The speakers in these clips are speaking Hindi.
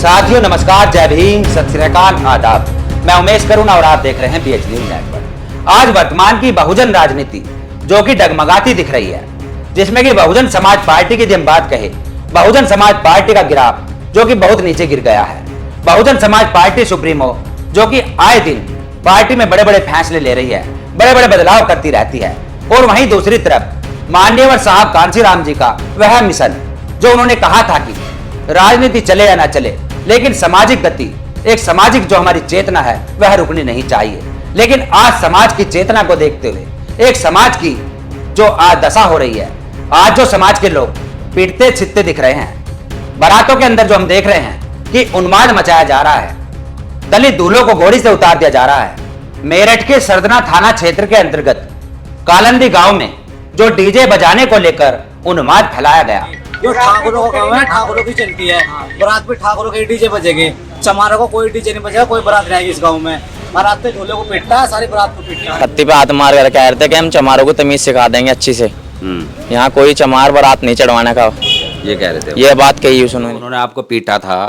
साथियों नमस्कार, जय भीम, सत श्री अकाल, आदाब। मैं उमेश करुण और आप देख रहे हैं BH न्यूज नेटवर्क। आज वर्तमान की बहुजन राजनीति जो कि डगमगाती दिख रही है, जिसमें कि बहुजन समाज पार्टी की जब बात कहे, बहुजन समाज पार्टी का गिराव जो कि बहुत नीचे गिर गया है। बहुजन समाज पार्टी सुप्रीमो जो कि आए दिन पार्टी में बड़े बड़े फैसले ले रही है, बड़े बड़े बदलाव करती रहती है, और वहीं दूसरी तरफ माननीय साहब कांशीराम जी का वह मिशन जो उन्होंने कहा था कि राजनीति चले या ना चले, लेकिन सामाजिक गति, एक सामाजिक जो हमारी चेतना है वह रुकनी नहीं चाहिए। लेकिन आज समाज की चेतना को देखते हुए, एक समाज की जो आज दशा हो रही है, आज जो समाज के लोग पीटते छिटते दिख रहे हैं, बारातों के अंदर जो हम देख रहे हैं कि उन्माद मचाया जा रहा है, दलित दूल्हों को घोड़ी से उतार दिया जा रहा है। मेरठ के सरदना थाना क्षेत्र के अंतर्गत कालंदी गांव में जो डीजे बजाने को लेकर उन्माद फैलाया गया। जो ठाकुरों का काम है, ठाकुरों की चलती है, बारात पे ठाकुरों के डीजे बजेंगे, चमारों को कोई डीजे नहीं बजेगा, कोई बारात नहीं आएगी इस गांव में। बारात पे ढोले को पीटता है, सारी बारात को पीटता है। पत्ती पे हाथ मार कर कह रहे थे कि हम चमारों को तमीज सिखा देंगे अच्छी से। यहाँ कोई चमार बारात नहीं चढ़वाने का, ये कह रहे थे, ये बात कही उन्होंने। उन्होंने आपको पीटा था,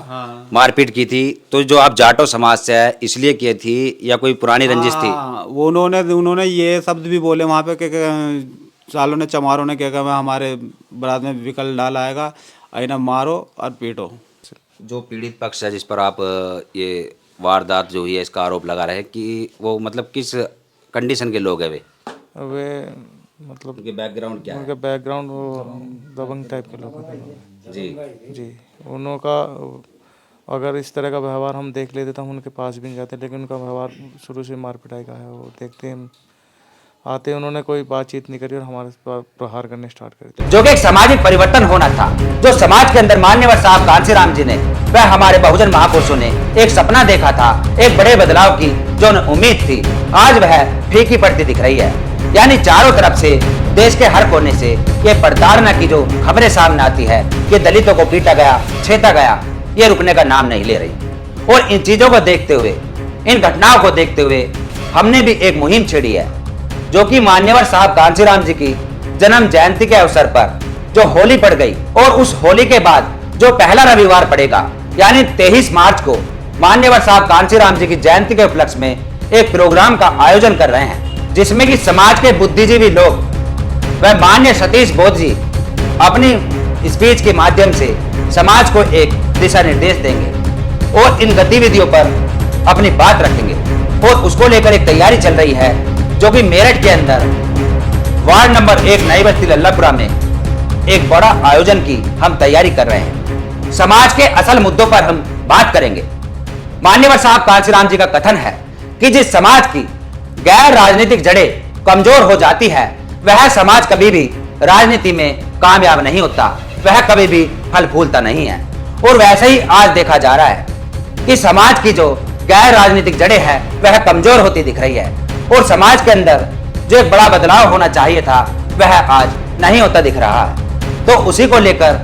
मारपीट की थी, तो जो आप जाटो समाज से है इसलिए की थी या कोई पुरानी रंजिश थी? वो उन्होंने ये शब्द भी बोले वहाँ पे कि सालों ने चमारों ने क्या कहा, हमारे बारात में विकल डाल आएगा, आईना मारो और पीटो। जो पीड़ित पक्ष है जिस पर आप ये वारदात जो हुई है इसका आरोप लगा रहे हैं कि वो मतलब किस कंडीशन के लोग हैं वे मतलब उनके बैकग्राउंड क्या है? उनका बैकग्राउंड वो दबंग टाइप के लोग हैं जी। उन्हों का अगर इस तरह का व्यवहार हम देख लेते तो हम उनके पास भी नहीं जाते, लेकिन उनका व्यवहार शुरू से मार पिटाई का है। वो देखते हैं आते, उन्होंने कोई बातचीत नहीं करी और हमारे पर प्रहार करने स्टार्ट कर दिया। जो कि एक सामाजिक परिवर्तन होना था, जो समाज के अंदर माननीय साहब कांशीराम जी ने, वह हमारे बहुजन महापुरुषों ने एक सपना देखा था, एक बड़े बदलाव की जो उम्मीद थी, आज वह फीकी पड़ती दिख रही है। यानी चारों तरफ से, देश के हर कोने से ये प्रताड़ना की जो खबरें सामने आती है कि दलितों को पीटा गया, छेता गया, ये रुकने का नाम नहीं ले रही। और इन चीजों को देखते हुए, इन घटनाओं को देखते हुए हमने भी एक मुहिम छेड़ी है, जो कि मान्यवर साहब कांशीराम जी की जन्म जयंती के अवसर पर जो होली पड़ गई, और उस होली के बाद जो पहला रविवार पड़ेगा, यानी 23 मार्च को मान्यवर साहब कांशीराम जी की जयंती के उपलक्ष्य में एक प्रोग्राम का आयोजन कर रहे हैं, जिसमें कि समाज के बुद्धिजीवी लोग वह मान्य सतीश बोध जी अपनी स्पीच के माध्यम से समाज को एक दिशा निर्देश देंगे और इन गतिविधियों पर अपनी बात रखेंगे। और उसको लेकर एक तैयारी चल रही है, जो कि मेरठ के अंदर वार्ड नंबर 1 नई बस्ती लल्लापुरा में एक बड़ा आयोजन की हम तैयारी कर रहे हैं। समाज के असल मुद्दों पर हम बात करेंगे। माननीय साहब कांशीराम जी का कथन है कि जिस समाज की गैर राजनीतिक जड़ें कमजोर हो जाती है, वह समाज कभी भी राजनीति में कामयाब नहीं होता, वह कभी भी फल फूलता नहीं है। और वैसे ही आज देखा जा रहा है कि समाज की जो गैर राजनीतिक जड़ें हैं वह कमजोर होती दिख रही है, और समाज के अंदर जो एक बड़ा बदलाव होना चाहिए था वह आज नहीं होता दिख रहा है। तो उसी को लेकर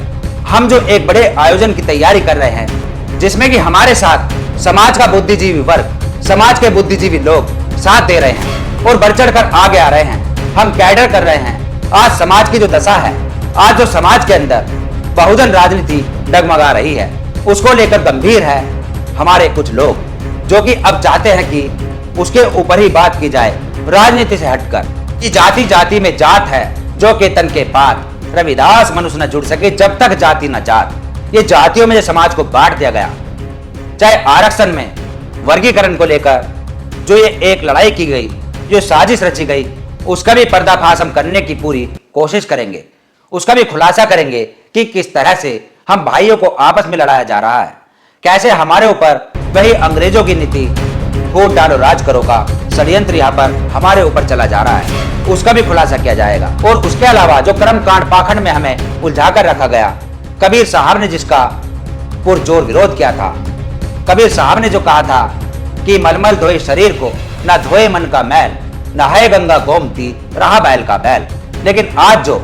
हम जो एक बड़े आयोजन की तैयारी कर रहे हैं, जिसमें कि हमारे साथ समाज का बुद्धिजीवी वर्ग, समाज के बुद्धिजीवी लोग साथ दे रहे हैं और बढ़ चढ़ कर आगे आ रहे हैं। हम कैडर कर रहे हैं। आज समाज की जो दशा है, आज जो समाज के अंदर बहुजन राजनीति डगमगा रही है, उसको लेकर गंभीर है हमारे कुछ लोग, जो कि अब चाहते हैं कि उसके ऊपर ही बात की जाए, राजनीति से हटकर कि जाति जाति में जात है जो के तन के पात, रविदास मनुष्य न जुड़ सके जब तक जाति न जात। ये जातियों में जो समाज को बांट दिया गया, चाहे आरक्षण में वर्गीकरण को लेकर जो ये एक लड़ाई की गई, जो साजिश रची गई, उसका भी पर्दाफाश हम करने की पूरी कोशिश करेंगे। उसका भी खुलासा करेंगे कि किस तरह से हम भाइयों को आपस में लड़ाया जा रहा है, कैसे हमारे ऊपर वही अंग्रेजों की नीति वोट डालो राज करो का षड्यंत्र यहाँ पर हमारे ऊपर चला जा रहा है, उसका भी खुलासा किया जाएगा। और उसके अलावा जो कर्मकांड पाखंड में हमें उलझा कर रखा गया, कबीर साहब ने जिसका पुरजोर विरोध किया था, कबीर साहब ने जो कहा था कि मलमल धोए शरीर को, ना धोए मन का मैल, नहाए गंगा गोमती, रहा बैल का बैल। लेकिन आज जो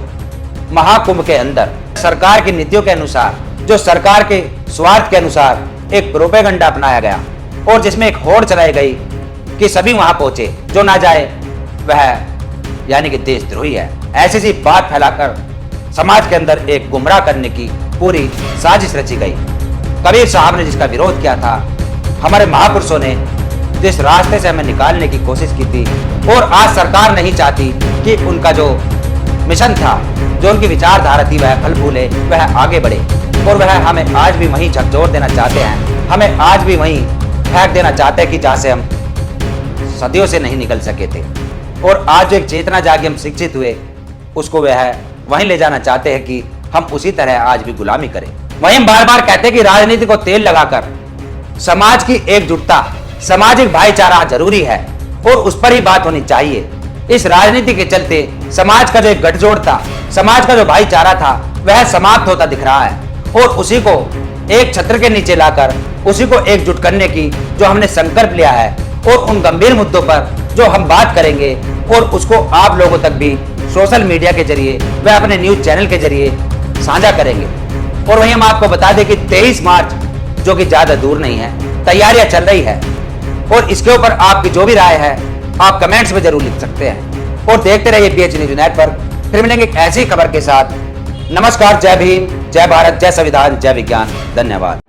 महाकुंभ के अंदर सरकार की नीतियों के अनुसार, जो सरकार के स्वार्थ के अनुसार एक प्रोपेगेंडा अपनाया गया, और जिसमें एक होड़ चलाई गई कि सभी वहां पहुंचे, जो ना जाए वह यानी कि देशद्रोही है, ऐसी सी बात फैलाकर समाज के अंदर एक गुमराह करने की पूरी साजिश रची गई। कबीर साहब ने जिसका विरोध किया था, हमारे महापुरुषों ने जिस रास्ते से हमें निकालने की कोशिश की थी, और आज सरकार नहीं चाहती कि उनका जो मिशन था, जो उनकी विचारधारा थी, वह फल फूले, वह आगे बढ़े, और वह हमें आज भी वहीं झकझोर देना चाहते हैं, हमें आज भी वहीं फेंक देना चाहते हैं कि जहाँ से हम सदियों से नहीं निकल सके थे। और आज जो एक चेतना जागी, हम शिक्षित हुए, उसको वह वहीं ले जाना चाहते हैं कि हम उसी तरह आज भी गुलामी करें। वहीं हम बार बार कहते हैं कि राजनीति को तेल लगाकर समाज की एकजुटता, सामाजिक भाईचारा जरूरी है, और उस पर ही बात होनी चाहिए। इस राजनीति के चलते समाज का जो एक गठजोड़ था, समाज का जो भाईचारा था, वह समाप्त होता दिख रहा है, और उसी को एक छत्र के नीचे लाकर उसी को एकजुट करने की जो हमने संकल्प लिया है, और उन गंभीर मुद्दों पर जो हम बात करेंगे, और उसको आप लोगों तक भी सोशल मीडिया के जरिए व अपने न्यूज चैनल के जरिए साझा करेंगे। और वहीं हम आपको बता दें कि 23 मार्च जो कि ज्यादा दूर नहीं है, तैयारियां चल रही है, और इसके ऊपर आपकी जो भी राय है आप कमेंट्स में जरूर लिख सकते हैं। और देखते रहिए PH न्यूज नेटवर्क। फिर मिलेंगे एक ऐसी खबर के साथ। नमस्कार, जय भीम, जय भारत, जय संविधान, जय विज्ञान। धन्यवाद।